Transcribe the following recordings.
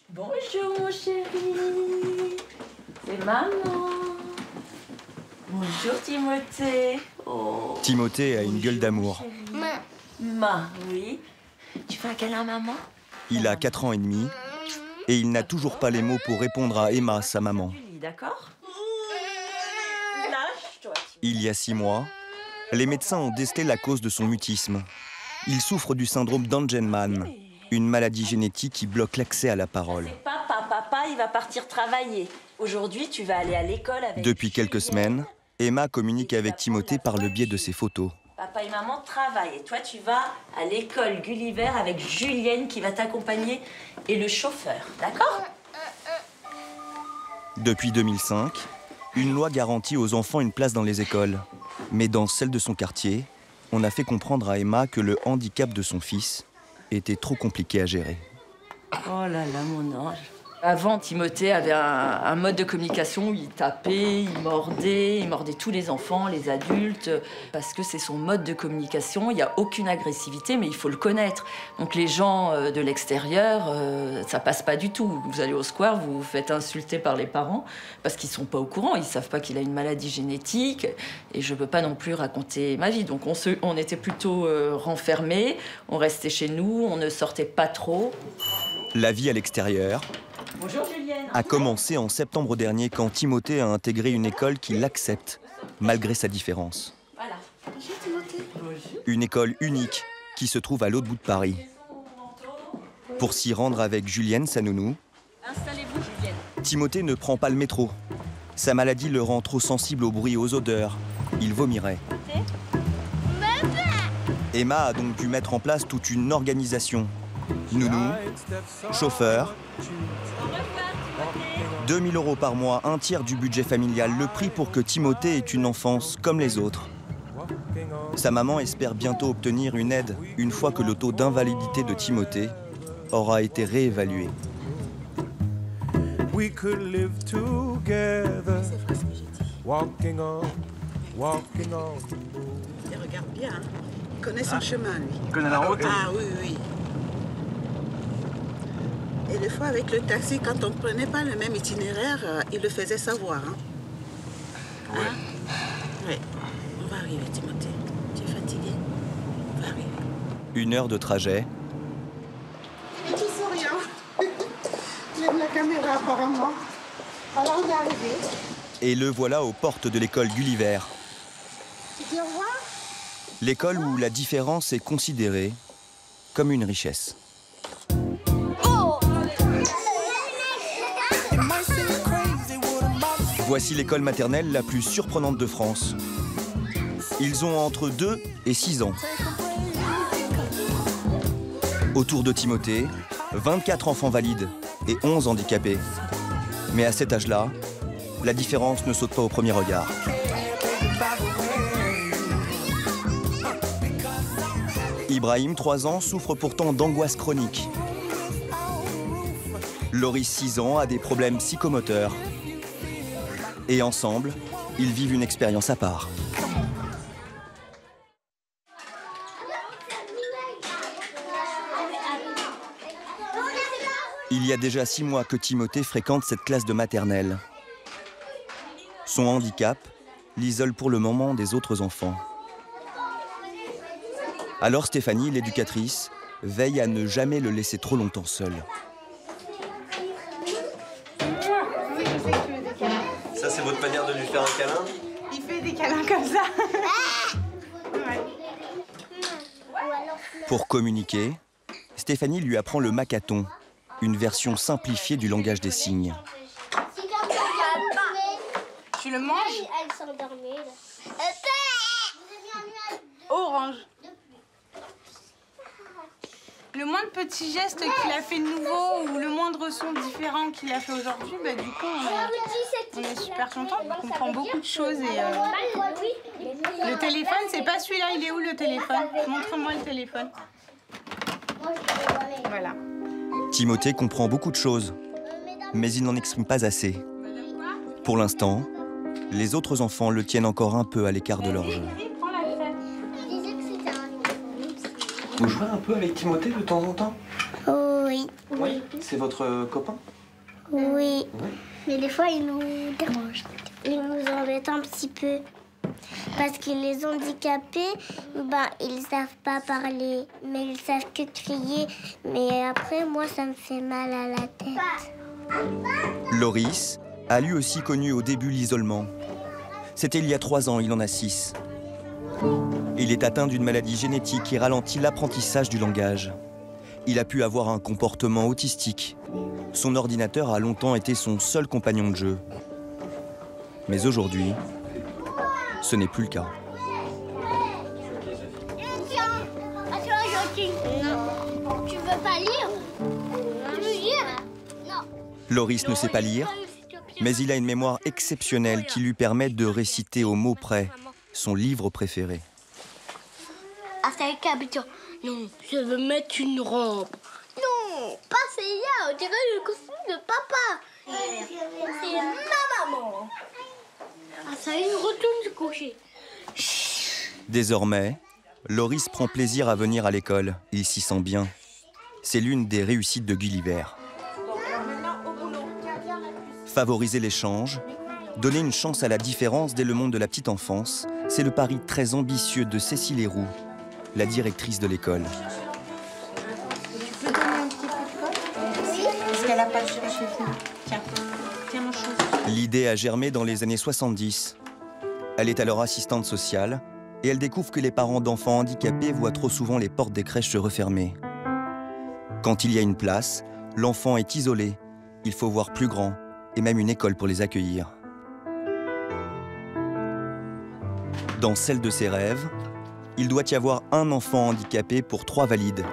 Bonjour mon chéri, c'est maman. Bonjour Timothée. Oh. Timothée a une gueule d'amour. Oui. Tu fais un câlin à maman? Il a 4 ans et demi et il n'a toujours pas les mots pour répondre à Emma, sa maman. D'accord. Lâche-toi. Il y a 6 mois, les médecins ont décelé la cause de son mutisme. Il souffre du syndrome d'Angelman, une maladie génétique qui bloque l'accès à la parole. Papa, il va partir travailler. Aujourd'hui, tu vas aller à l'école avec... Depuis quelques semaines, Emma communique avec Timothée par le biais de ses photos. Papa et maman travaillent et toi, tu vas à l'école Gulliver avec Julienne qui va t'accompagner et le chauffeur, d'accord? Depuis 2005, une loi garantit aux enfants une place dans les écoles. Mais dans celle de son quartier, on a fait comprendre à Emma que le handicap de son fils était trop compliqué à gérer. Oh là là, mon ange. Avant, Timothée avait un mode de communication où il tapait, il mordait tous les enfants, les adultes, parce que c'est son mode de communication. Il n'y a aucune agressivité, mais il faut le connaître. Donc les gens de l'extérieur, ça passe pas du tout. Vous allez au square, vous vous faites insulter par les parents, parce qu'ils sont pas au courant, ils savent pas qu'il a une maladie génétique, et je peux pas non plus raconter ma vie. Donc on était plutôt renfermés, on restait chez nous, on ne sortait pas trop. La vie à l'extérieur a commencé en septembre dernier quand Timothée a intégré une école qui l'accepte, malgré sa différence. Voilà. Bonjour Timothée. Une école unique qui se trouve à l'autre bout de Paris. Pour s'y rendre avec Julienne, sa nounou, Installez-vous, Julienne. Timothée ne prend pas le métro. Sa maladie le rend trop sensible au bruit et aux odeurs. Il vomirait. Emma a donc dû mettre en place toute une organisation. Nounou, chauffeur, 2 000 € par mois, un tiers du budget familial, le prix pour que Timothée ait une enfance comme les autres. Sa maman espère bientôt obtenir une aide une fois que le taux d'invalidité de Timothée aura été réévalué. We could live together, walking on. Il regarde bien, hein. Il connaît son chemin, lui. Il connaît la route? Ah oui, oui. Et des fois, avec le taxi, quand on ne prenait pas le même itinéraire, il le faisait savoir. Hein. Ouais. Hein? Oui. On va arriver, Timothée. Tu es fatigué? On va arriver. 1 heure de trajet. Petit souriant. J'aime la caméra, apparemment. Alors, on est arrivé. Et le voilà aux portes de l'école Gulliver. Tu dis au revoir? L'école où la différence est considérée comme une richesse. Voici l'école maternelle la plus surprenante de France. Ils ont entre 2 et 6 ans. Autour de Timothée, 24 enfants valides et 11 handicapés. Mais à cet âge-là, la différence ne saute pas au premier regard. Ibrahim, 3 ans, souffre pourtant d'angoisse chronique. Loris, 6 ans, a des problèmes psychomoteurs. Et ensemble, ils vivent une expérience à part. Il y a déjà 6 mois que Timothée fréquente cette classe de maternelle. Son handicap l'isole pour le moment des autres enfants. Alors Stéphanie, l'éducatrice, veille à ne jamais le laisser trop longtemps seul. Ça, c'est votre manière de lui faire un câlin? Il fait des câlins comme ça. Ouais. Pour communiquer, Stéphanie lui apprend le macathon, une version simplifiée du langage des signes. Tu le manges? Elle s'endormait. Orange. Le moindre petit geste qu'il a fait de nouveau ou le moindre son différent qu'il a fait aujourd'hui, bah, du coup, on est super contents. On comprend beaucoup de choses. Et, le téléphone, c'est pas celui-là. Il est où le téléphone? Montre-moi le téléphone. Voilà. Timothée comprend beaucoup de choses, mais il n'en exprime pas assez. Pour l'instant, les autres enfants le tiennent encore un peu à l'écart de leur jeu. Vous jouez un peu avec Timothée de temps en temps? Oui. Oui. C'est votre copain? Oui. Mais des fois, ils nous dérangent. Ils nous embêtent un petit peu. Parce que les handicapés, ils savent pas parler, mais ils savent que crier. Mais après, moi, ça me fait mal à la tête. Loris a lui aussi connu au début l'isolement. C'était il y a 3 ans, il en a 6. Il est atteint d'une maladie génétique qui ralentit l'apprentissage du langage. Il a pu avoir un comportement autistique. Son ordinateur a longtemps été son seul compagnon de jeu. Mais aujourd'hui, ce n'est plus le cas. Tu veux pas lire? Tu veux lire? Non. Loris ne sait pas lire, mais il a une mémoire exceptionnelle qui lui permet de réciter au mot près son livre préféré. Ah, c'est le capitaine. Non, je veux mettre une robe. Non, pas celle-là, on dirait le costume de papa. C'est ma maman. Ah, ça y est, retourne se coucher. Désormais, Loris prend plaisir à venir à l'école. Il s'y sent bien. C'est l'une des réussites de Gulliver. Favoriser l'échange, donner une chance à la différence dès le monde de la petite enfance, c'est le pari très ambitieux de Cécile Héroux, la directrice de l'école. Tu peux donner un petit peu de colle? Parce qu'elle n'a pas de cheveux chez vous. Tiens, tiens mon chose. L'idée a germé dans les années 70. Elle est alors assistante sociale et elle découvre que les parents d'enfants handicapés voient trop souvent les portes des crèches se refermer. Quand il y a une place, l'enfant est isolé. Il faut voir plus grand et même une école pour les accueillir. Dans celle de ses rêves, il doit y avoir un enfant handicapé pour 3 valides.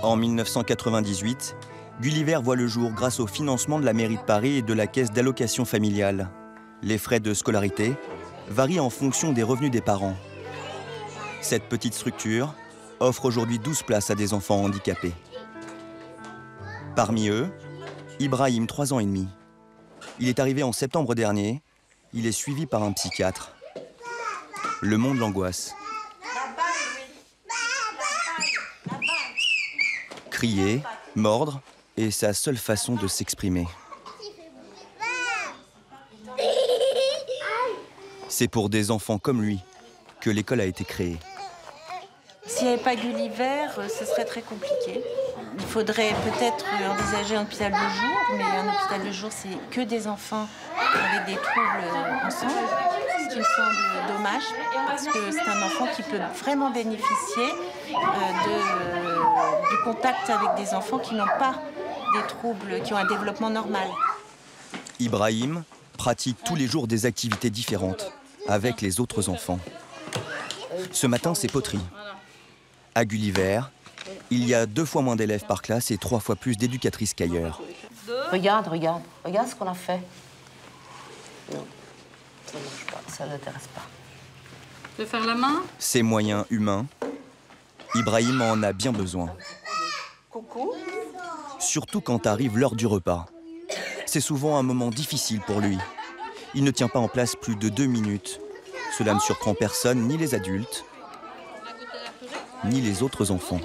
En 1998, Gulliver voit le jour grâce au financement de la mairie de Paris et de la caisse d'allocation familiale. Les frais de scolarité varient en fonction des revenus des parents. Cette petite structure offre aujourd'hui 12 places à des enfants handicapés. Parmi eux, Ibrahim, 3 ans et demi. Il est arrivé en septembre dernier. Il est suivi par un psychiatre. Le monde l'angoisse. Crier, mordre est sa seule façon de s'exprimer. C'est pour des enfants comme lui que l'école a été créée. S'il n'y avait pas Gulliver, ce serait très compliqué. Il faudrait peut-être envisager un hôpital de jour, mais un hôpital de jour, c'est que des enfants avec des troubles ensemble, ce qui me semble dommage, parce que c'est un enfant qui peut vraiment bénéficier du contact avec des enfants qui n'ont pas des troubles, qui ont un développement normal. Ibrahim pratique tous les jours des activités différentes avec les autres enfants. Ce matin, c'est poterie. À Gulliver, il y a 2 fois moins d'élèves par classe et 3 fois plus d'éducatrices qu'ailleurs. Regarde ce qu'on a fait. Non, ça ne marche pas, ça ne l'intéresse pas. Tu veux faire la main? Ces moyens humains, Ibrahim en a bien besoin. Coucou. Surtout quand arrive l'heure du repas. C'est souvent un moment difficile pour lui. Il ne tient pas en place plus de 2 minutes. Cela ne surprend personne, ni les adultes, ni les autres enfants.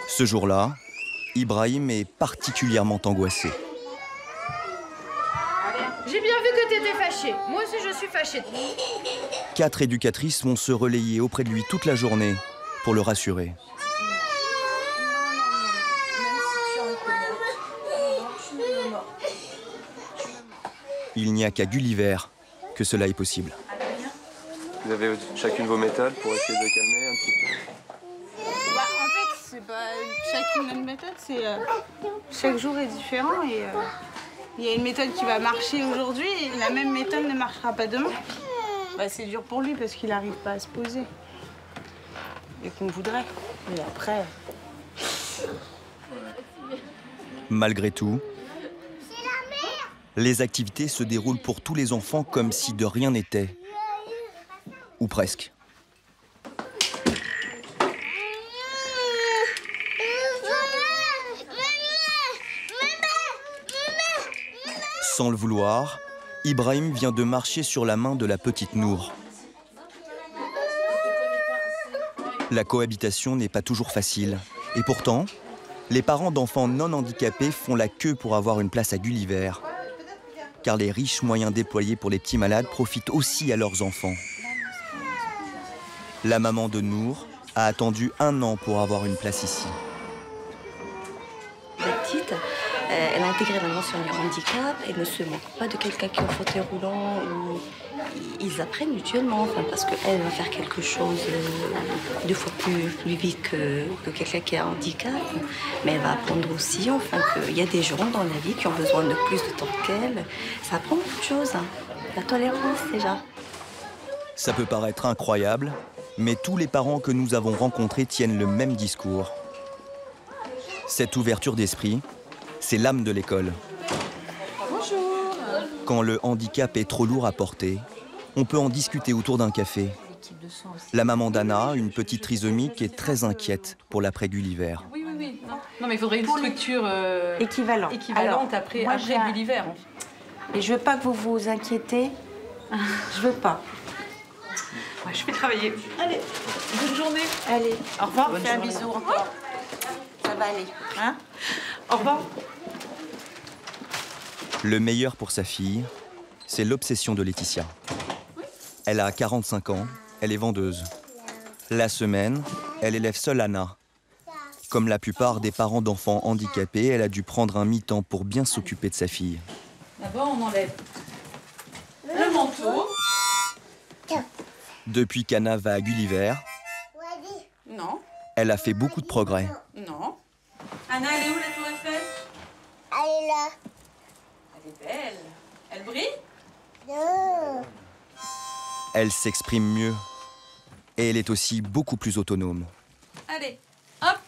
Ce jour-là, Ibrahim est particulièrement angoissé. J'ai bien vu que t'étais fâché. Moi aussi, je suis fâchée. 4 éducatrices vont se relayer auprès de lui toute la journée pour le rassurer. Il n'y a qu'à Gulliver que cela est possible. Vous avez chacune vos méthodes pour essayer de calmer un petit peu? En fait, c'est pas chacune notre méthode, c'est chaque jour est différent et il y a une méthode qui va marcher aujourd'hui et la même méthode ne marchera pas demain. C'est dur pour lui parce qu'il n'arrive pas à se poser et qu'on voudrait. Et après. Malgré tout, les activités se déroulent pour tous les enfants comme si de rien n'était. Ou presque. Sans le vouloir, Ibrahim vient de marcher sur la main de la petite Nour. La cohabitation n'est pas toujours facile. Et pourtant, les parents d'enfants non handicapés font la queue pour avoir une place à Gulliver. Car les riches moyens déployés pour les petits malades profitent aussi à leurs enfants. La maman de Nour a attendu 1 an pour avoir une place ici. La petite, elle a intégré la mention du handicap, elle ne se moque pas de quelqu'un qui est en fauteuil roulant. Ils apprennent mutuellement, enfin, parce qu'elle va faire quelque chose 2 fois plus vite que quelqu'un qui a un handicap. Mais elle va apprendre aussi enfin, qu'il y a des gens dans la vie qui ont besoin de plus de temps qu'elle. Ça apprend beaucoup de choses. Hein. La tolérance déjà. Ça peut paraître incroyable, mais tous les parents que nous avons rencontrés tiennent le même discours. Cette ouverture d'esprit, c'est l'âme de l'école. Bonjour. Quand le handicap est trop lourd à porter, on peut en discuter autour d'un café. La maman d'Anna, une petite trisomique, est très inquiète pour l'après-Gulliver. Oui. Non, mais il faudrait une structure équivalente après Gulliver. Et je veux pas que vous vous inquiétez. Je veux pas. Ouais, je vais travailler. Allez, bonne journée. Allez, au revoir. Bonne Fais un journée. bisou encore. Ça va aller. Hein? Au revoir. Le meilleur pour sa fille, c'est l'obsession de Laetitia. Elle a 45 ans, elle est vendeuse. La semaine, elle élève seule Anna. Comme la plupart des parents d'enfants handicapés, elle a dû prendre un mi-temps pour bien s'occuper de sa fille. D'abord, on enlève le manteau. Depuis qu'Anna va à Gulliver, Non. elle a fait beaucoup de progrès. Non. Anna, elle est où la tour Eiffel? Elle est là. Elle est belle. Elle brille? Non. Elle s'exprime mieux. Et elle est aussi beaucoup plus autonome. Allez, hop.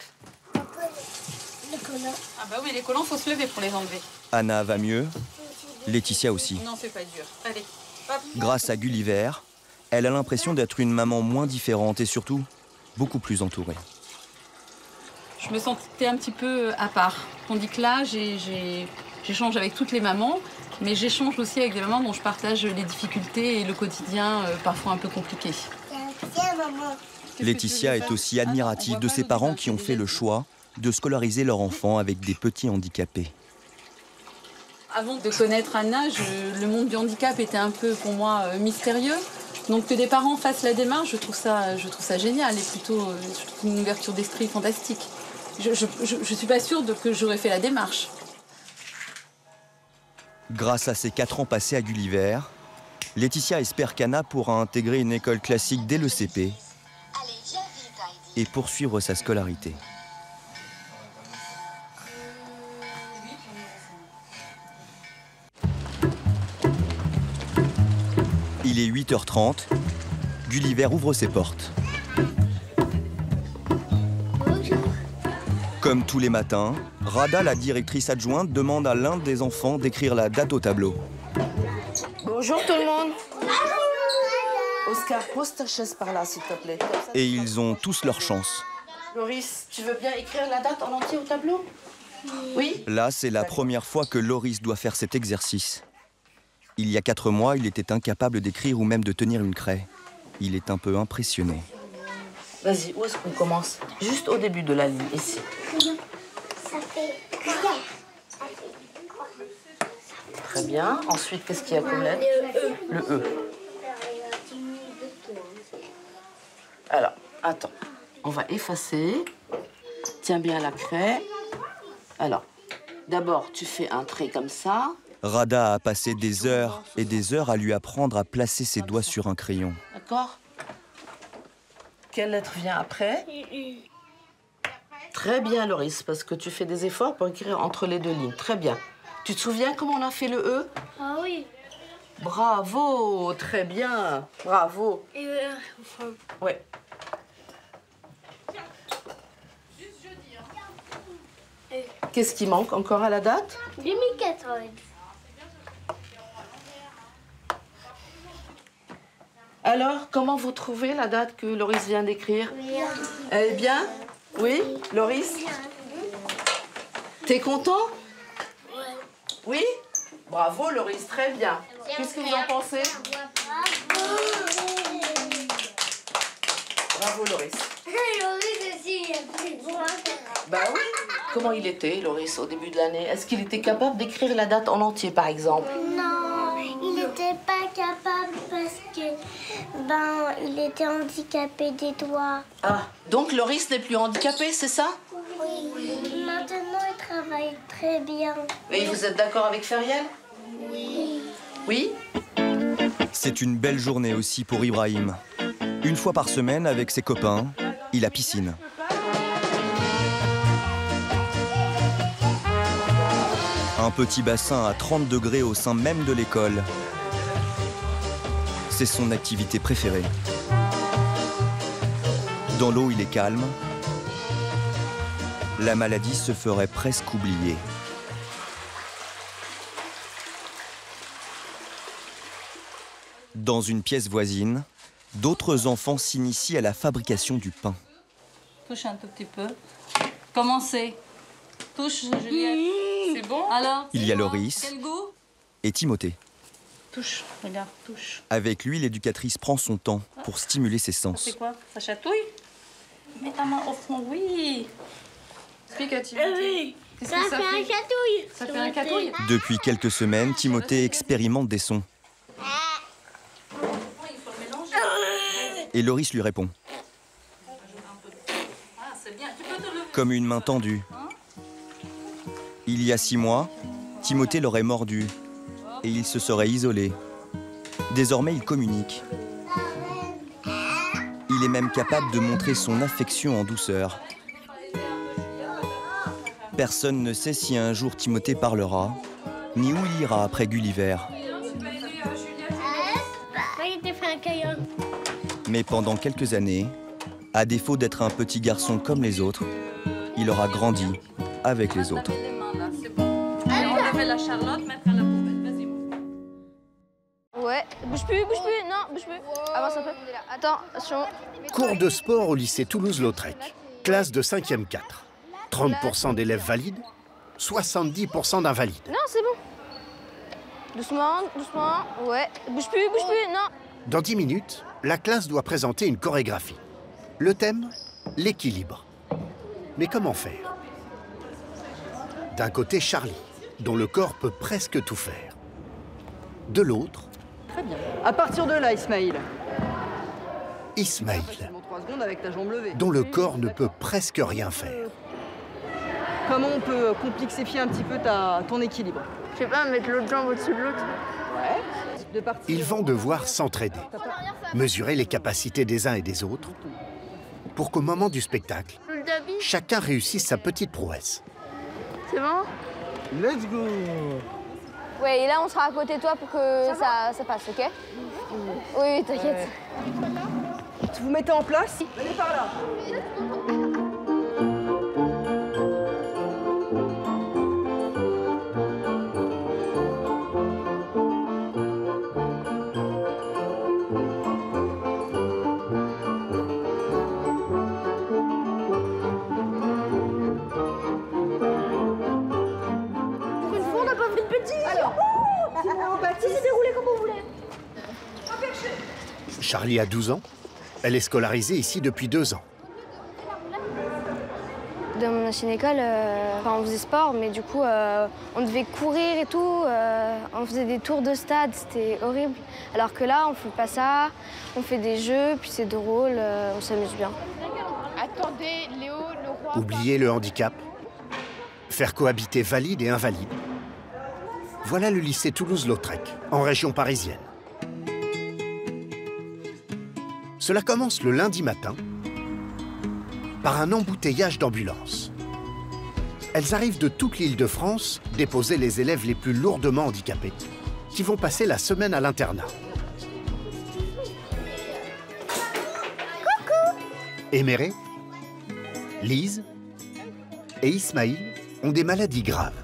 Les collants. Ah bah oui, les collants, faut se lever pour les enlever. Anna va mieux, Laetitia aussi. Non, c'est pas dur. Allez, hop. Grâce à Gulliver, elle a l'impression d'être une maman moins différente et surtout beaucoup plus entourée. Je me sentais un petit peu à part. Tandis que là, j'échange avec toutes les mamans, mais j'échange aussi avec des mamans dont je partage les difficultés et le quotidien parfois un peu compliqué. Tiens, maman. Laetitia est aussi admirative de ses parents qui ont fait le choix de scolariser leur enfant avec des petits handicapés. Avant de connaître Anna, le monde du handicap était un peu pour moi mystérieux. Donc que des parents fassent la démarche, je trouve ça génial et plutôt une ouverture d'esprit fantastique. Je suis pas sûre que j'aurais fait la démarche. Grâce à ses 4 ans passés à Gulliver, Laetitia espère qu'Anna pourra intégrer une école classique dès le CP et poursuivre sa scolarité. Il est 8h30, Gulliver ouvre ses portes. Comme tous les matins, Rada, la directrice adjointe, demande à l'un des enfants d'écrire la date au tableau. Bonjour tout le monde. Oscar, pose ta chaise par là, s'il te plaît. Et ils ont tous leur chance. Loris, tu veux bien écrire la date en entier au tableau? Oui? Là, c'est la première fois que Loris doit faire cet exercice. Il y a 4 mois, il était incapable d'écrire ou même de tenir une craie. Il est un peu impressionné. Vas-y, où est-ce qu'on commence? Juste au début de la ligne, ici. Ça fait Très bien. Ensuite, qu'est-ce qu'il y a comme lettre? Le E. Alors, attends. On va effacer. Tiens bien la craie. Alors, d'abord, tu fais un trait comme ça. Rada a passé des heures et des heures à lui apprendre à placer ses doigts sur un crayon. D'accord? Quelle lettre vient après? Très bien, Loris, parce que tu fais des efforts pour écrire entre les 2 lignes. Très bien. Tu te souviens comment on a fait le E? Ah oui. Bravo, très bien. Bravo. Et Ouais. Qu'est-ce qui manque encore à la date? 2014. Alors, comment vous trouvez la date que Loris vient d'écrire? Bien. Elle est bien? Oui, Loris? T'es content? Oui? Bravo, Loris, très bien. Qu'est-ce que vous en pensez? Bravo, Loris. Loris aussi, il a pris pour un. Bah oui. Comment il était, Loris, au début de l'année? Est-ce qu'il était capable d'écrire la date en entier, par exemple? Non, il n'était pas capable parce que, il était handicapé des doigts. Ah, donc Loris n'est plus handicapé, c'est ça? Oui. Maintenant, il travaille très bien. Et vous êtes d'accord avec Feriel? Oui. Oui? C'est une belle journée aussi pour Ibrahim. Une fois par semaine, avec ses copains, il a piscine. Un petit bassin à 30 degrés au sein même de l'école. C'est son activité préférée. Dans l'eau, il est calme. La maladie se ferait presque oublier. Dans une pièce voisine, d'autres enfants s'initient à la fabrication du pain. Touche un tout petit peu. Commencez. Touche, Juliette. C'est bon? Alors? Il y a Loris Quel goût? et Timothée. Touche, regarde, touche. Avec lui, l'éducatrice prend son temps pour stimuler ses sens. C'est quoi? Ça chatouille? Mets ta main au fond, oui. Explique à Timothée. Oui. Qu'est-ce Ça que fait un chatouille. Ça fait un catouille? Depuis quelques semaines, Timothée expérimente des sons. Et Loris lui répond. Ah, c'est bien. Tu peux te lever. Comme une main tendue. Il y a 6 mois, Timothée l'aurait mordu et il se serait isolé. Désormais, il communique. Il est même capable de montrer son affection en douceur. Personne ne sait si un jour Timothée parlera, ni où il ira après Gulliver. Mais pendant quelques années, à défaut d'être un petit garçon comme les autres, il aura grandi avec les autres. Enlever la Charlotte, mettre à la poubelle. Vas-y. Ouais, bouge plus, non, bouge plus. Avance un peu. Attends, attention. Cours de sport au lycée Toulouse-Lautrec. Classe de 5e 4. 30% d'élèves valides, 70% d'invalides. Non, c'est bon. Doucement, doucement. Ouais, bouge plus, non. Dans 10 minutes, la classe doit présenter une chorégraphie. Le thème, l'équilibre. Mais comment faire? D'un côté, Charlie, dont le corps peut presque tout faire. De l'autre... Très bien. À partir de là, Ismaïl. Ismaïl, 3 secondes avec ta jambe levée. dont le corps ne peut presque rien faire. Comment on peut complexifier un petit peu ton équilibre? Je sais pas, mettre l'autre jambe au-dessus de l'autre. Ouais. Ils vont devoir s'entraider, mesurer les capacités des uns et des autres, pour qu'au moment du spectacle, chacun réussisse sa petite prouesse. C'est bon? Let's go! Ouais, et là, on sera à côté de toi pour que ça passe, ok? Oui, t'inquiète. Vous mettez en place? Venez par là. Charlie a 12 ans. Elle est scolarisée ici depuis 2 ans. Dans mon ancienne école, on faisait sport, mais du coup, on devait courir et tout. On faisait des tours de stade, c'était horrible. Alors que là, on fait pas ça. On fait des jeux, puis c'est drôle, on s'amuse bien. Attendez, Léo, le roi... Oublier le handicap. Faire cohabiter valides et invalides. Voilà le lycée Toulouse-Lautrec, en région parisienne. Cela commence le lundi matin par un embouteillage d'ambulances. Elles arrivent de toute l'Île-de-France déposer les élèves les plus lourdement handicapés qui vont passer la semaine à l'internat. Éméré, Lise et Ismaïl ont des maladies graves.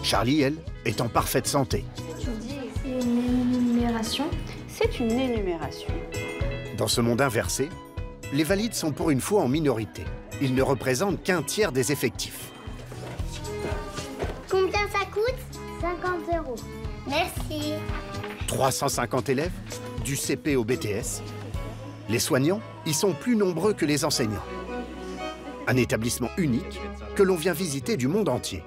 Charlie, elle, est en parfaite santé. C'est une énumération. Dans ce monde inversé, les valides sont pour une fois en minorité. Ils ne représentent qu'un tiers des effectifs. Combien ça coûte? 50 €. Merci. 350 élèves, Du CP au BTS, les soignants y sont plus nombreux que les enseignants. Un établissement unique que l'on vient visiter du monde entier.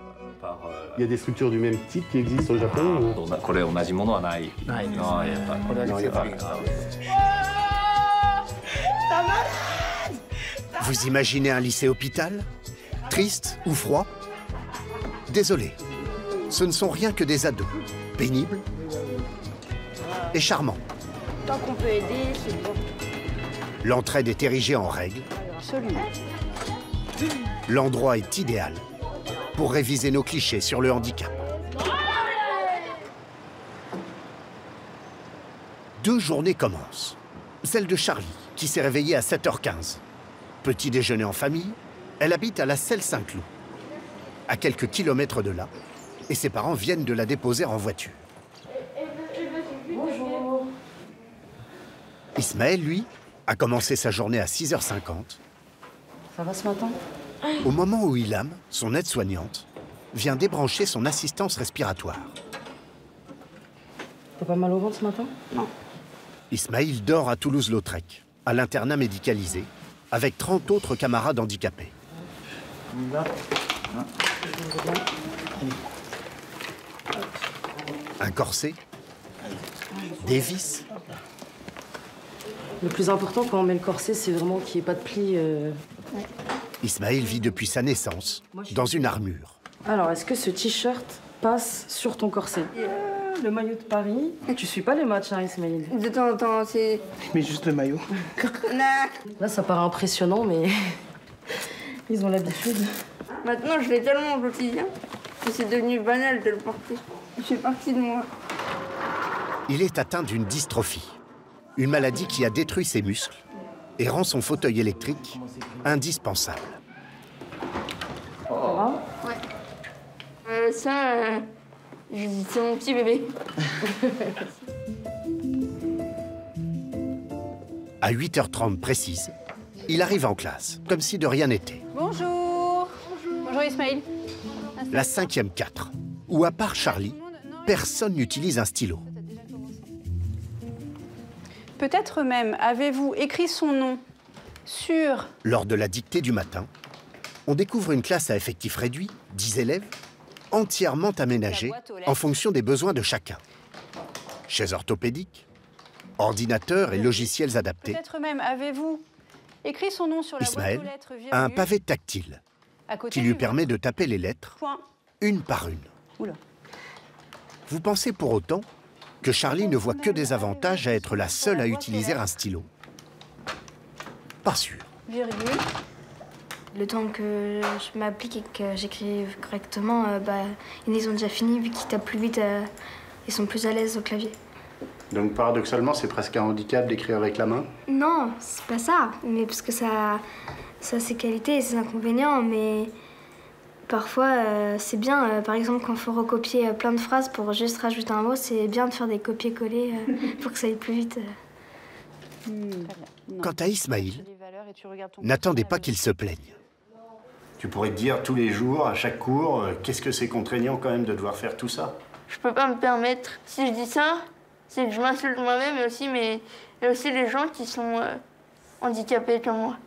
Il y a des structures du même type qui existent au Japon ou... Vous imaginez un lycée-hôpital? Triste ou froid? Désolé, ce ne sont rien que des ados, pénibles et charmants. Tant qu'on peut aider, c'est bon. L'entraide est érigée en règle. Absolument. L'endroit est idéal pour réviser nos clichés sur le handicap. 2 journées commencent. Celle de Charlie, qui s'est réveillée à 7h15. Petit déjeuner en famille, elle habite à la Selle-Saint-Cloud, à quelques kilomètres de là, et ses parents viennent de la déposer en voiture. Bonjour. Ismaël, lui, a commencé sa journée à 6h50. Ça va ce matin? Au moment où Ilham, son aide-soignante, vient débrancher son assistance respiratoire. T'as pas mal au ventre ce matin? Non. Ismaël dort à Toulouse-Lautrec, à l'internat médicalisé, avec 30 autres camarades handicapés. Un corset, des vis. Le plus important quand on met le corset, c'est vraiment qu'il n'y ait pas de plis. Ismaël vit depuis sa naissance dans une armure. Alors, est-ce que ce t-shirt passe sur ton corset? Le maillot de Paris. Tu suis pas les matchs, hein, Ismaël? De temps en temps, c'est... Mais juste le maillot. Là, ça paraît impressionnant, mais ils ont l'habitude. Maintenant, je l'ai tellement au quotidien que c'est devenu banal de le porter. Il fait partie de moi. Il est atteint d'une dystrophie, une maladie qui a détruit ses muscles et rend son fauteuil électrique indispensable. Oh. Ouais. C'est mon petit bébé. À 8h30 précise, il arrive en classe, comme si de rien n'était. Bonjour. Bonjour Ismaël. La 5e 4, où à part Charlie, personne n'utilise un stylo. Peut-être même avez-vous écrit son nom sur... Lors de la dictée du matin, on découvre une classe à effectif réduit, 10 élèves, entièrement aménagée en fonction des besoins de chacun. Chaises orthopédiques, ordinateurs et logiciels adaptés. Peut-être même avez-vous écrit son nom sur la Ismaël boîte aux lettres verrouillée a un pavé tactile qui lui permet de taper les lettres une par une. Oula. Vous pensez pour autant que Charlie ne voit que des avantages à être la seule à utiliser un stylo? Pas sûr. Virgule. Le temps que je m'applique et que j'écrive correctement, ils ont déjà fini, vu qu'ils tapent plus vite, ils sont plus à l'aise au clavier. Donc paradoxalement, c'est presque un handicap d'écrire avec la main? Non, c'est pas ça, mais parce que ça a ses qualités et ses inconvénients, mais parfois c'est bien, par exemple quand il faut recopier plein de phrases pour juste rajouter un mot, c'est bien de faire des copier-coller pour que ça aille plus vite. Quant à Ismaël, n'attendez pas qu'il se plaigne. Tu pourrais te dire tous les jours, à chaque cours, qu'est-ce que c'est contraignant quand même de devoir faire tout ça? Je peux pas me permettre. Si je dis ça, c'est que je m'insulte moi-même et aussi les gens qui sont handicapés comme moi.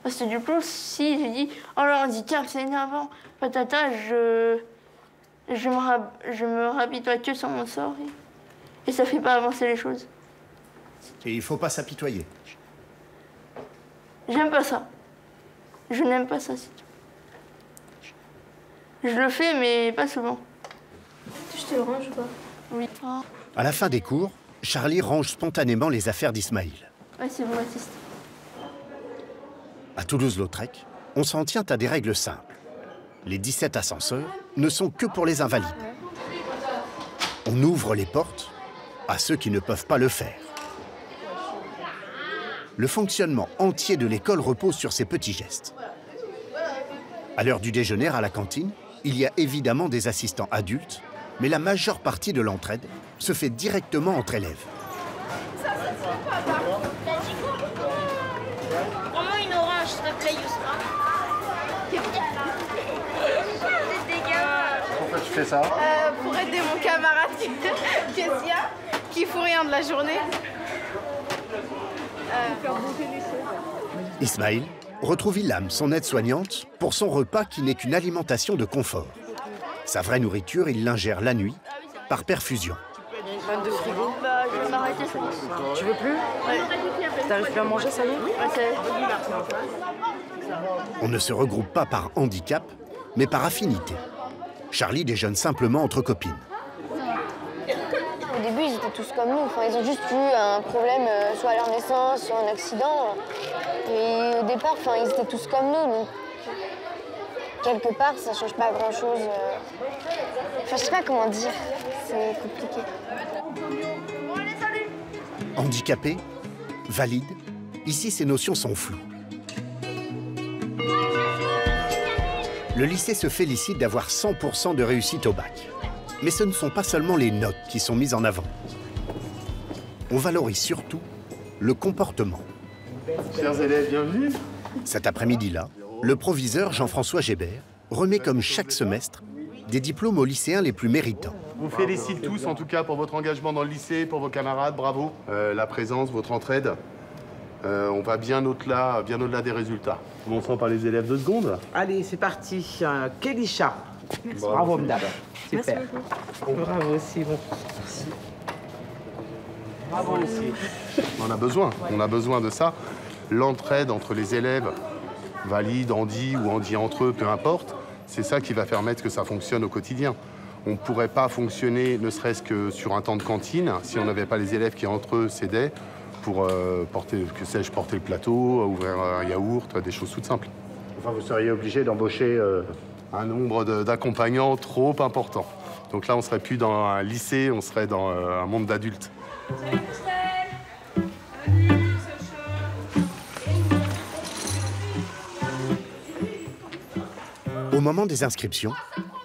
Parce que du coup, si je dis « Oh le handicap, c'est énervant », patata, je me rapitoie que sur mon sort et ça fait pas avancer les choses. Et il faut pas s'apitoyer. J'aime pas ça. Je n'aime pas ça, c'est tout. Je le fais, mais pas souvent. Je te le range ou pas? Oui. Oh. À la fin des cours, Charlie range spontanément les affaires d'Ismaël. Ouais, c'est bon, Baptiste. À Toulouse-Lautrec, on s'en tient à des règles simples. Les 17 ascenseurs ne sont que pour les invalides. On ouvre les portes à ceux qui ne peuvent pas le faire. Le fonctionnement entier de l'école repose sur ces petits gestes. À l'heure du déjeuner à la cantine, il y a évidemment des assistants adultes, mais la majeure partie de l'entraide se fait directement entre élèves. Prends-moi une orange, s'il te plaît, Yousra. Pourquoi tu fais ça? Pour aider mon camarade Kessia, qui fout rien de la journée. Ismaël retrouve Ilham, son aide-soignante, pour son repas qui n'est qu'une alimentation de confort. Sa vraie nourriture, il l'ingère la nuit, par perfusion. Fan de frigo. Je vais m'arrêter, ça. Tu veux plus? Ouais. T'arrives plus à manger, ça y est? Ouais, ça y est. On ne se regroupe pas par handicap, mais par affinité. Charlie déjeune simplement entre copines. Au début, ils étaient tous comme nous. Enfin, ils ont juste eu un problème, soit à leur naissance, soit un accident. Et au départ, enfin, ils étaient tous comme nous. Donc, quelque part, ça change pas grand-chose. Enfin, je sais pas comment dire. C'est compliqué. Handicapé, valide, ici ces notions sont floues. Le lycée se félicite d'avoir 100% de réussite au bac. Mais ce ne sont pas seulement les notes qui sont mises en avant. On valorise surtout le comportement. Chers élèves, bienvenue. Cet après-midi-là, le proviseur Jean-François Gébert remet comme chaque semestre des diplômes aux lycéens les plus méritants. Vous félicite tous en tout cas pour votre engagement dans le lycée, pour vos camarades, bravo. La présence, votre entraide, on va bien au-delà des résultats. Commençons par les élèves de seconde. Allez, c'est parti. Kélisha. Bravo, madame. Super. Bravo aussi. Merci. Bravo aussi. On a besoin de ça. L'entraide entre les élèves, valides, handi ou handi entre eux, peu importe, c'est ça qui va permettre que ça fonctionne au quotidien. On ne pourrait pas fonctionner, ne serait-ce que sur un temps de cantine, si on n'avait pas les élèves qui, entre eux, s'aidaient pour porter le plateau, ouvrir un yaourt, des choses toutes simples. Enfin, vous seriez obligé d'embaucher un nombre d'accompagnants trop important. Donc là, on ne serait plus dans un lycée, on serait dans un monde d'adultes. Salut Christelle. Au moment des inscriptions,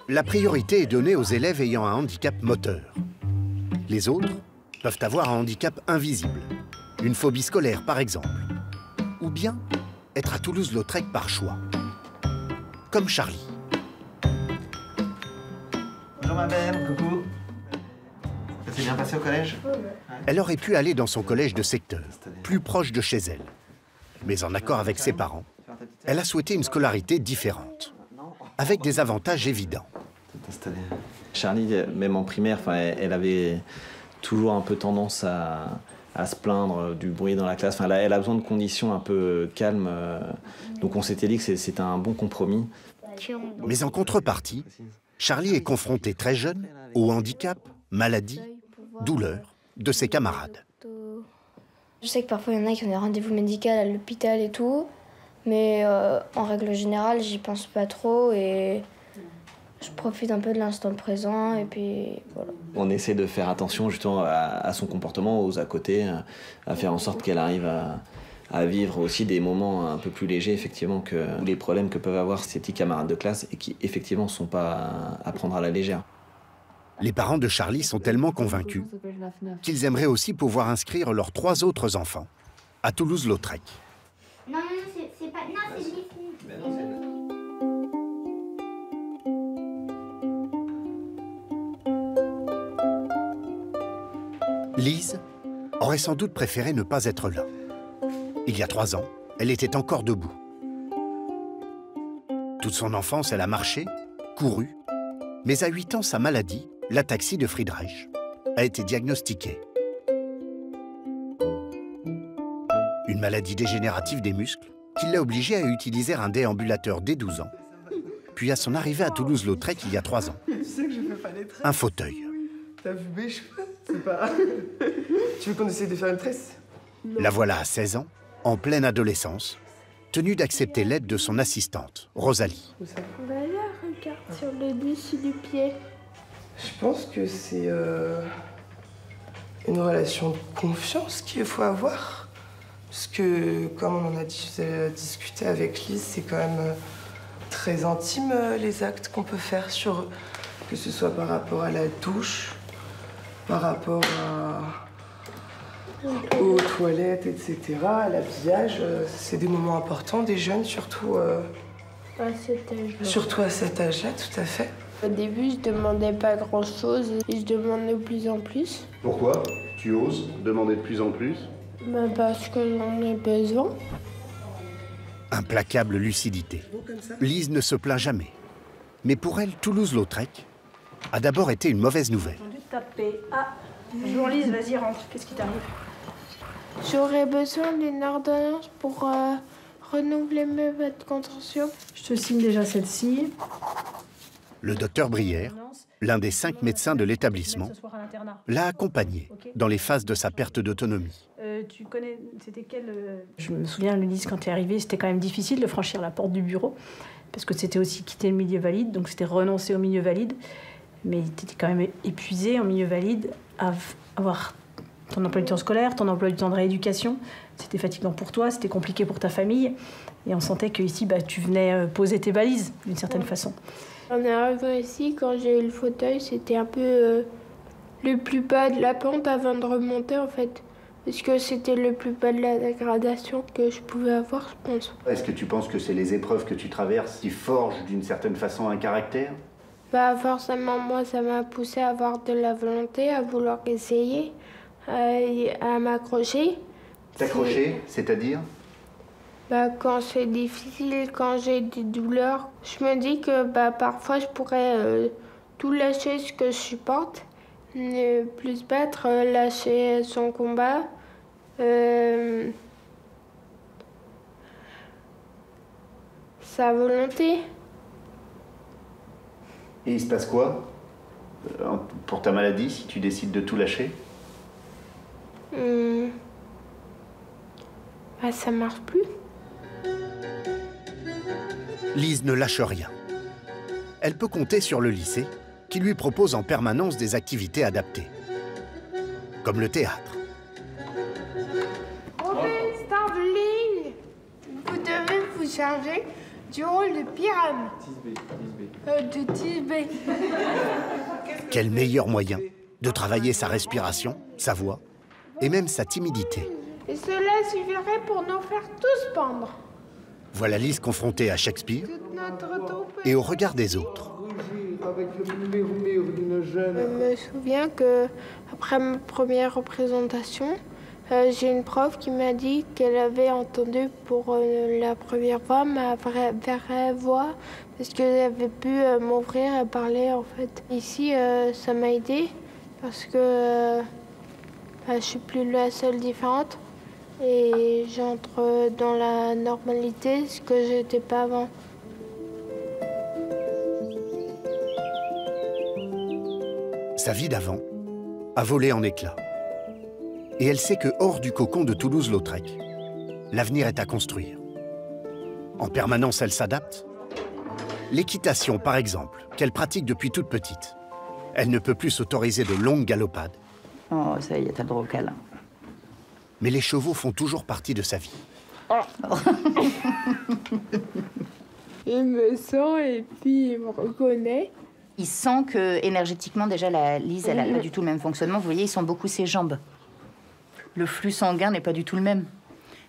la priorité est donnée aux élèves ayant un handicap moteur. Les autres peuvent avoir un handicap invisible, une phobie scolaire par exemple, ou bien être à Toulouse-Lautrec par choix, comme Charlie. Bonjour ma belle, coucou. Ça s'est bien passé au collège? Elle aurait pu aller dans son collège de secteur, plus proche de chez elle. Mais en accord avec ses parents, elle a souhaité une scolarité différente, avec des avantages évidents. Charlie, même en primaire, elle avait toujours un peu tendance à se plaindre du bruit dans la classe. Elle a besoin de conditions un peu calmes. Donc on s'était dit que c'était un bon compromis. Mais en contrepartie, Charlie est confronté très jeune au handicap, maladie, douleur de ses camarades. Je sais que parfois il y en a qui ont des rendez-vous médicaux à l'hôpital et tout, mais en règle générale, j'y pense pas trop et je profite un peu de l'instant présent et puis voilà. On essaie de faire attention justement à son comportement, aux à côté, à faire en sorte qu'elle arrive à vivre aussi des moments un peu plus légers, effectivement, que les problèmes que peuvent avoir ses petits camarades de classe et qui, effectivement, ne sont pas à prendre à la légère. Les parents de Charlie sont tellement convaincus qu'ils aimeraient aussi pouvoir inscrire leurs 3 autres enfants à Toulouse-Lautrec. Non, c'est pas... Non, c'est ici. Lise aurait sans doute préféré ne pas être là. Il y a 3 ans, elle était encore debout. Toute son enfance, elle a marché, couru, mais à 8 ans, sa maladie, l'ataxie de Friedreich, a été diagnostiquée. Une maladie dégénérative des muscles qui l'a obligée à utiliser un déambulateur dès 12 ans, puis à son arrivée à Toulouse-Lautrec il y a 3 ans, Tu sais que je fais pas les tresses. un fauteuil. T'as vu mes cheveux? C'est pas... Tu veux qu'on essaye de faire une tresse? La voilà à 16 ans, en pleine adolescence, tenue d'accepter l'aide de son assistante, Rosalie. Bah là, regarde sur le dessus du pied. Je pense que c'est une relation de confiance qu'il faut avoir. Parce que, comme on en a discuté avec Lise, c'est quand même très intime les actes qu'on peut faire, que ce soit par rapport à la douche, par rapport aux toilettes, etc., à l'habillage. C'est des moments importants des jeunes, surtout À cet âge-là. surtout à cet âge-là, tout à fait. Au début, je demandais pas grand-chose et je demande de plus en plus. Pourquoi? Tu oses demander de plus en plus? Parce que j'en ai besoin. Implacable lucidité. Lise ne se plaint jamais. Mais pour elle, Toulouse-Lautrec a d'abord été une mauvaise nouvelle. Taper. Ah, bonjour Lise, vas-y, rentre. Qu'est-ce qui t'arrive? J'aurais besoin d'une ordonnance pour renouveler mes votes de contention. Je te signe déjà celle-ci. Le docteur Brière, l'un des 5 médecins de l'établissement, l'a accompagné dans les phases de sa perte d'autonomie. Tu connais, c'était quel... Je me souviens, Lise, quand tu es arrivée, c'était quand même difficile de franchir la porte du bureau, parce que c'était aussi quitter le milieu valide, donc c'était renoncer au milieu valide. Mais tu étais quand même épuisée en milieu valide, à avoir ton emploi du temps scolaire, ton emploi du temps de rééducation. C'était fatigant pour toi, c'était compliqué pour ta famille. Et on sentait qu'ici, tu venais poser tes balises, d'une certaine façon. En arrivant ici, quand j'ai eu le fauteuil, c'était un peu le plus bas de la pente avant de remonter, en fait. Parce que c'était le plus bas de la dégradation que je pouvais avoir, je pense. Est-ce que tu penses que c'est les épreuves que tu traverses qui forgent d'une certaine façon un caractère? Forcément, moi, ça m'a poussé à avoir de la volonté, à vouloir essayer, à m'accrocher. T'accrocher, c'est-à-dire? Quand c'est difficile, quand j'ai des douleurs, je me dis que parfois je pourrais tout lâcher ce que je supporte, ne plus se battre, lâcher son combat. Sa volonté. Et il se passe quoi pour ta maladie si tu décides de tout lâcher? Ça marche plus. Lise ne lâche rien. Elle peut compter sur le lycée, qui lui propose en permanence des activités adaptées, comme le théâtre. Starveling, vous devez vous charger du rôle de Pyram. De Tisbé. Quel meilleur moyen de travailler sa respiration, sa voix et même sa timidité. Et cela suffirait pour nous faire tous pendre. Voilà Lise confrontée à Shakespeare et au regard des autres. Je me souviens que après ma première représentation, j'ai une prof qui m'a dit qu'elle avait entendu pour la première fois ma vraie voix, parce que j'avais pu m'ouvrir et parler en fait. Ici, ça m'a aidé parce que je suis plus la seule différente et j'entre dans la normalité, ce que j'étais pas avant. Sa vie d'avant a volé en éclats. Et elle sait que hors du cocon de Toulouse-Lautrec, l'avenir est à construire. En permanence, elle s'adapte. L'équitation, par exemple, qu'elle pratique depuis toute petite. Elle ne peut plus s'autoriser de longues galopades. Oh, ça y est, t'as le droit au câlin. Mais les chevaux font toujours partie de sa vie. Il me sent et puis il me reconnaît. Il sent que énergétiquement, déjà, la Lise, elle n'a pas du tout le même fonctionnement. Vous voyez, il sent beaucoup ses jambes. Le flux sanguin n'est pas du tout le même.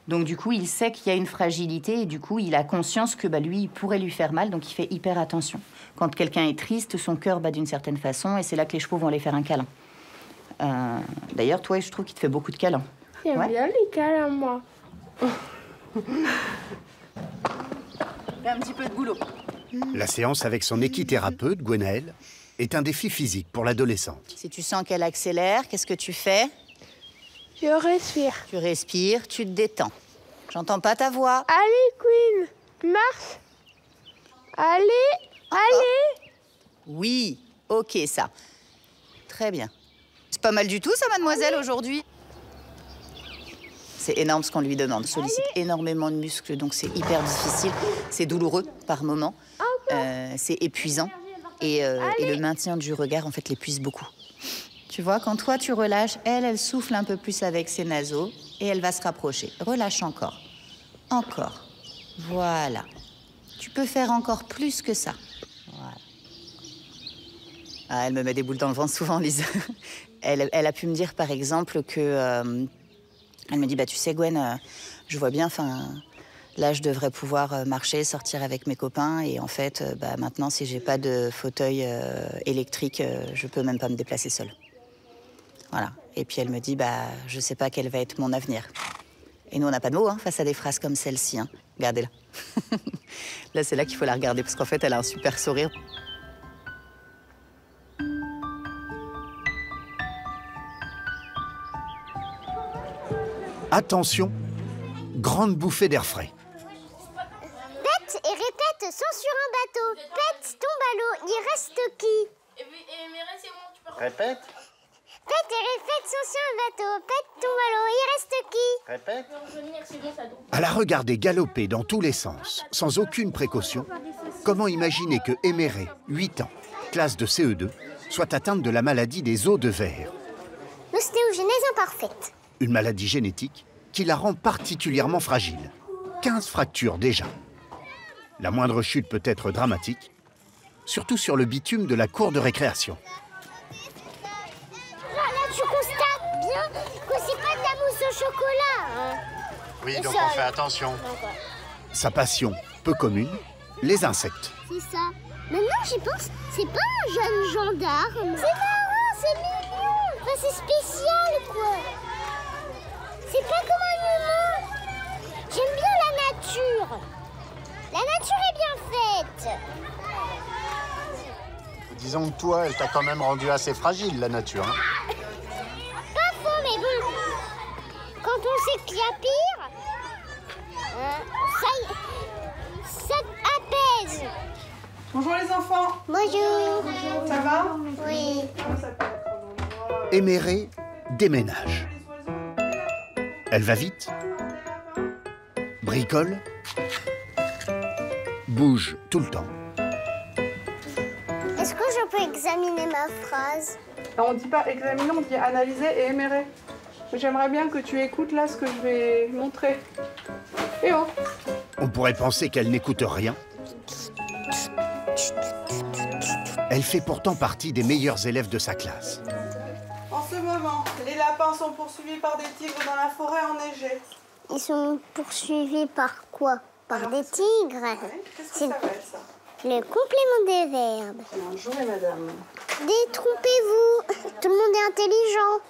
Donc, du coup, il sait qu'il y a une fragilité et du coup, il a conscience que lui, il pourrait lui faire mal, donc il fait hyper attention. Quand quelqu'un est triste, son cœur bat d'une certaine façon et c'est là que les chevaux vont aller faire un câlin. D'ailleurs, toi, je trouve qu'il te fait beaucoup de câlins. J'aime bien les câlins, moi. Fais un petit peu de boulot. La séance avec son équithérapeute, Gwenaëlle, est un défi physique pour l'adolescente. Si tu sens qu'elle accélère, qu'est-ce que tu fais? Je respire. Tu respires, tu te détends. J'entends pas ta voix. Allez, Queen, marche. Allez, allez. Oui, ok, ça. Très bien. C'est pas mal du tout, ça, mademoiselle, aujourd'hui? C'est énorme ce qu'on lui demande. Sollicite énormément de muscles, donc c'est hyper difficile. C'est douloureux par moments. C'est épuisant. Et le maintien du regard, en fait, l'épuise beaucoup. Tu vois, quand toi, tu relâches, elle souffle un peu plus avec ses naseaux et elle va se rapprocher. Relâche encore. Encore. Voilà. Tu peux faire encore plus que ça. Voilà. Ah, elle me met des boules dans le ventre souvent, Lise. Elle a pu me dire, par exemple, que... elle me dit, tu sais, Gwen, je vois bien, là, je devrais pouvoir marcher, sortir avec mes copains. Et en fait, maintenant, si j'ai pas de fauteuil électrique, je peux même pas me déplacer seule. Voilà. Et puis elle me dit, bah, je sais pas quel va être mon avenir. Et nous, on n'a pas de mots face à des phrases comme celle-ci. Hein. Regardez-la. Là, c'est là qu'il faut la regarder, parce qu'en fait, elle a un super sourire. Attention, grande bouffée d'air frais. Pète et répète, sont sur un bateau. Pète, tombe à l'eau, il reste qui? Répète. Pète et répète, sont sur un bateau. Pète, tombe à l'eau, il reste qui? Répète. À la regarder galoper dans tous les sens, sans aucune précaution, comment imaginer que Éméré, 8 ans, classe de CE2, soit atteinte de la maladie des os de verre? L'ostéogenèse imparfaite. Une maladie génétique qui la rend particulièrement fragile. 15 fractures déjà. La moindre chute peut être dramatique, surtout sur le bitume de la cour de récréation. Là, tu constates bien que c'est pas de la mousse au chocolat. Hein. Oui, donc on fait attention. Sa passion, peu commune, les insectes. C'est ça. Maintenant, j'y pense, c'est pas un jeune gendarme. C'est marrant, c'est mignon. Enfin, c'est spécial, quoi. C'est pas comme un humain. J'aime bien la nature. La nature est bien faite. Disons que toi, elle t'a quand même rendu assez fragile, la nature. Hein. Pas faux, mais bon. Quand on sait qu'il y a pire, ça apaise. Bonjour les enfants. Bonjour. Ça va? Oui. Éméré déménage. Elle va vite, bricole, bouge tout le temps. Est-ce que je peux examiner ma phrase? Alors, on dit pas examiner, on dit analyser et émérer. J'aimerais bien que tu écoutes là ce que je vais montrer. Eh oh! On pourrait penser qu'elle n'écoute rien. Elle fait pourtant partie des meilleurs élèves de sa classe. En ce moment, les lapins sont poursuivis par des tigres dans la forêt enneigée. Ils sont poursuivis par quoi? Par des tigres? Qu'est-ce que ça s'appelle ça? Le complément des verbes. Bonjour madame. Détrompez-vous. Tout le monde est intelligent.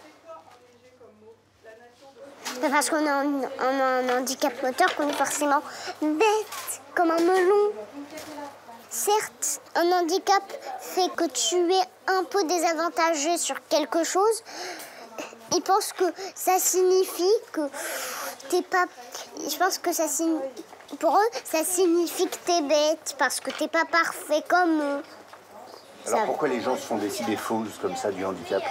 C'est parce qu'on a un handicap moteur qu'on est forcément bête, comme un melon. Certes, un handicap fait que tu es un peu désavantagé sur quelque chose. Ils pensent que ça signifie que t'es pas... Je pense que ça signifie... Pour eux, ça signifie que t'es bête, parce que t'es pas parfait comme eux. Alors pourquoi les gens se font des fausses comme ça du handicap?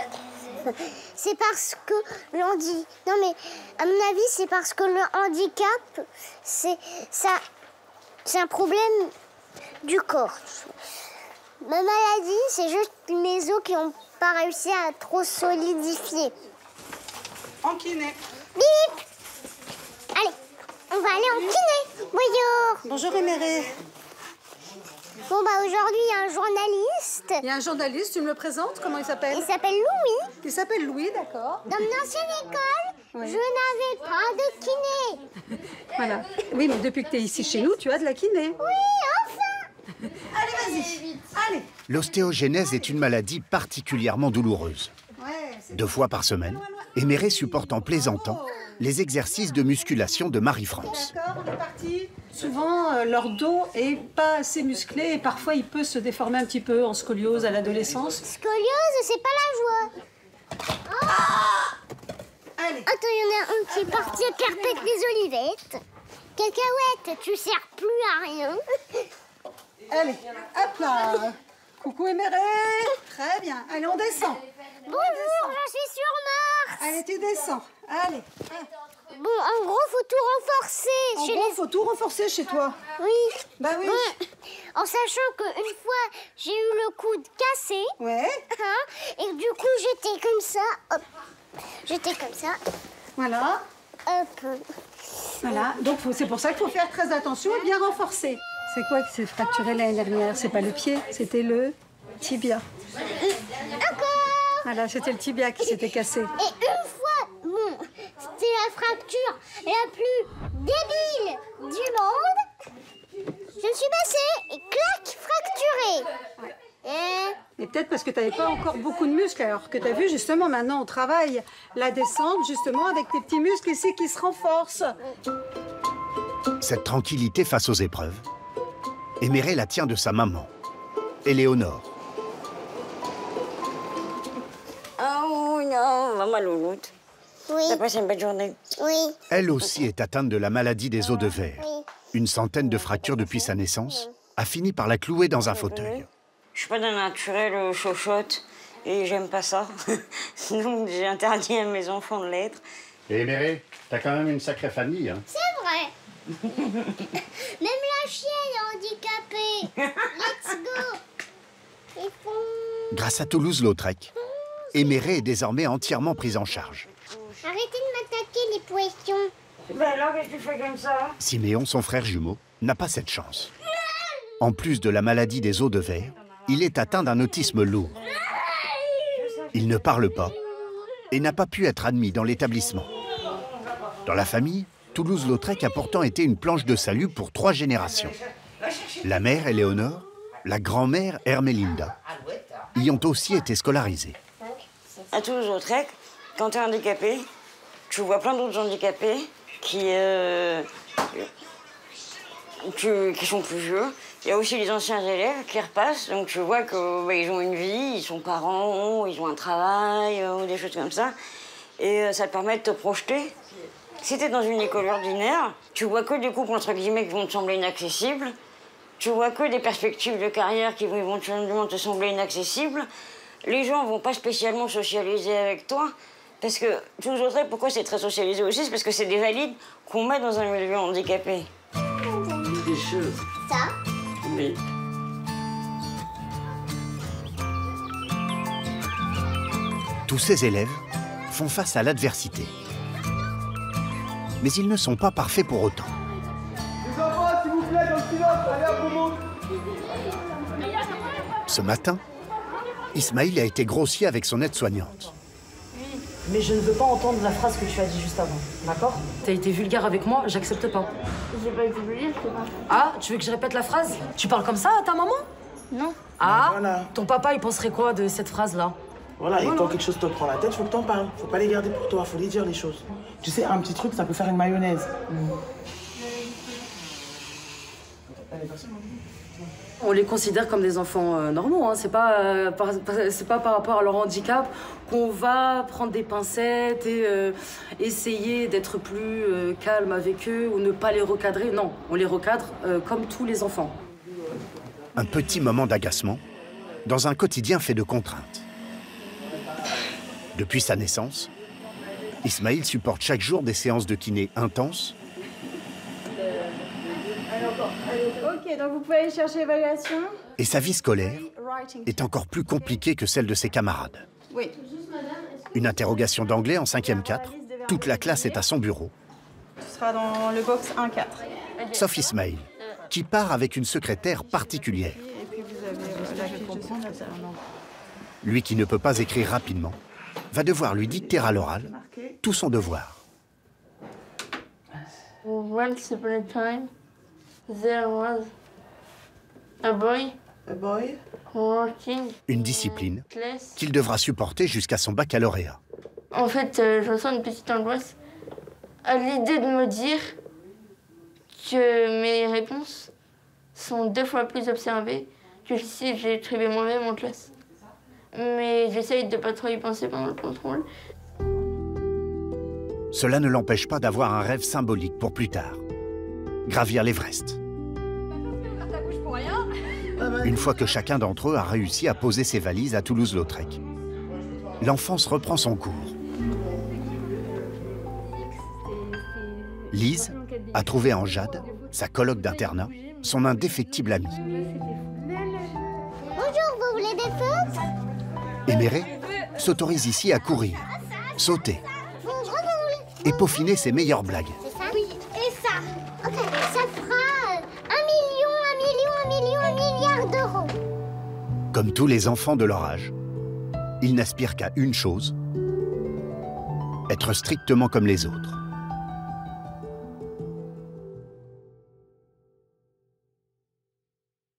C'est parce que le handicap... Non mais, à mon avis, c'est parce que le handicap, c'est un problème du corps. Ma maladie, c'est juste mes os qui n'ont pas réussi à trop solidifier. En kiné. Bip! Allez, on va aller en kiné. Bonjour. Bonjour Éméré. Bon bah aujourd'hui, il y a un journaliste. Il y a un journaliste, tu me le présentes? Comment il s'appelle? Il s'appelle Louis. Il s'appelle Louis, d'accord. Dans mon ancienne école, Oui. je n'avais pas de kiné. Voilà. Oui, mais depuis que tu es ici chez nous, tu as de la kiné. Oui, enfin. Allez, vas-y. Allez. L'ostéogenèse est une maladie particulièrement douloureuse. 2 fois par semaine, Éméré supporte en plaisantant les exercices de musculation de Marie-France. D'accord, on est parti. Souvent, leur dos est pas assez musclé et parfois il peut se déformer un petit peu en scoliose à l'adolescence. Scoliose, c'est pas la joie. Allez. Attends, il y en a un qui est parti à Perpète des Olivettes. Cacahuète, tu sers plus à rien. Allez, hop là. Coucou Éméré. Très bien. Allez, on descend. Bonjour, je suis sur Mars. Allez, tu descends. Allez. Bon, en gros, faut tout renforcer. En gros, faut tout renforcer chez toi. Oui. Bah oui. Bon, en sachant qu'une fois, j'ai eu le coude cassé. Ouais. Hein, et du coup, j'étais comme ça. Hop. J'étais comme ça. Voilà. Hop. Voilà. Donc, c'est pour ça qu'il faut faire très attention et bien renforcer. C'est quoi qui s'est fracturé l'année dernière? C'est pas le pied, c'était le tibia. Encore. Voilà, c'était le tibia qui s'était cassé. Et une fois, bon, c'était la fracture la plus débile du monde. Je me suis passée et clac, fracturée. Et peut-être parce parce que tu n'avais pas encore beaucoup de muscles, alors que tu as vu, justement, maintenant, on travaille la descente, justement, avec tes petits muscles ici qui se renforcent. Cette tranquillité face aux épreuves, Éméré la tient de sa maman, Éléonore. Oh non, maman louloute. Oui. T'as passé une bonne journée? Oui. Elle aussi est atteinte de la maladie des os de verre. Une centaine de fractures depuis sa naissance a fini par la clouer dans un fauteuil. Je suis pas d'un naturel chochotte et j'aime pas ça. Donc j'ai interdit à mes enfants de l'être. Et Éméré, t'as quand même une sacrée famille. Hein. C'est vrai. Même la chienne est handicapée. Let's go. Grâce à Toulouse-Lautrec, Éméré est désormais entièrement prise en charge. Arrêtez de m'attaquer les poissons. Ben alors, qu'est-ce que tu fais comme ça? Siméon, son frère jumeau, n'a pas cette chance. En plus de la maladie des os de verre, il est atteint d'un autisme lourd. Il ne parle pas et n'a pas pu être admis dans l'établissement. Dans la famille, Toulouse-Lautrec a pourtant été une planche de salut pour 3 générations. La mère, Éléonore, la grand-mère, Hermélinda, y ont aussi été scolarisées. À Toulouse-Lautrec, quand tu es handicapé, tu vois plein d'autres handicapés qui sont plus vieux. Il y a aussi les anciens élèves qui repassent, donc tu vois qu'ils ont une vie, ils sont parents, ils ont un travail, ou des choses comme ça. Et ça te permet de te projeter. Si tu es dans une école ordinaire, tu vois que des couples entre guillemets qui vont te sembler inaccessibles. Tu vois que des perspectives de carrière qui vont éventuellement te sembler inaccessibles. Les gens vont pas spécialement socialiser avec toi. Parce que, Toulouse-Lautrec, pourquoi c'est très socialisé aussi? C'est parce que c'est des valides qu'on met dans un milieu handicapé. Des choses. Ça? Oui. Tous ces élèves font face à l'adversité. Mais ils ne sont pas parfaits pour autant. Les enfants, s'il vous plaît, dans le silence, allez à vos montres. Ce matin, Ismaïl a été grossier avec son aide-soignante. Mais je ne veux pas entendre la phrase que tu as dit juste avant, d'accord? T'as été vulgaire avec moi, j'accepte pas. J'ai pas été vulgaire, je sais pas. Ah, tu veux que je répète la phrase? Tu parles comme ça à ta maman? Non. Ah, voilà. Ton papa, il penserait quoi de cette phrase-là? Voilà, et quand quelque chose te prend la tête, faut que t'en parles. Faut pas les garder pour toi, faut les dire les choses. Tu sais, un petit truc, ça peut faire une mayonnaise. On les considère comme des enfants normaux, hein. C'est pas par rapport à leur handicap qu'on va prendre des pincettes et essayer d'être plus calme avec eux ou ne pas les recadrer. Non, on les recadre comme tous les enfants. Un petit moment d'agacement dans un quotidien fait de contraintes. Depuis sa naissance, Ismaïl supporte chaque jour des séances de kiné intenses. Ok, donc vous pouvez aller chercher l'évaluation. Et sa vie scolaire est encore plus compliquée que celle de ses camarades. Oui. Une interrogation d'anglais en 5e 4. Toute la classe est à son bureau. Tu seras dans le box 1-4. Sauf Ismaïl, qui part avec une secrétaire particulière. Et puis vous avez la fiche de secrétaire. Lui qui ne peut pas écrire rapidement, va devoir lui dicter à l'oral tout son devoir. Once upon a time, there was a boy. A boy? Working. Une discipline qu'il devra supporter jusqu'à son baccalauréat. En fait, je ressens une petite angoisse à l'idée de me dire que mes réponses sont 2 fois plus observées que si j'écrivais moi-même en classe. Mais j'essaye de pas trop y penser pendant le contrôle. Cela ne l'empêche pas d'avoir un rêve symbolique pour plus tard. Gravir l'Everest. Une fois que chacun d'entre eux a réussi à poser ses valises à Toulouse-Lautrec, l'enfance reprend son cours. Lise a trouvé en Jade, sa coloc d'internat, son indéfectible amie. Bonjour, vous voulez des feux? Éméré s'autorise ici à courir, sauter et peaufiner ses meilleures blagues. C'est ça? Oui, et ça. Ok, ça fera 1 milliard d'euros. Comme tous les enfants de leur âge, ils n'aspirent qu'à une chose, être strictement comme les autres.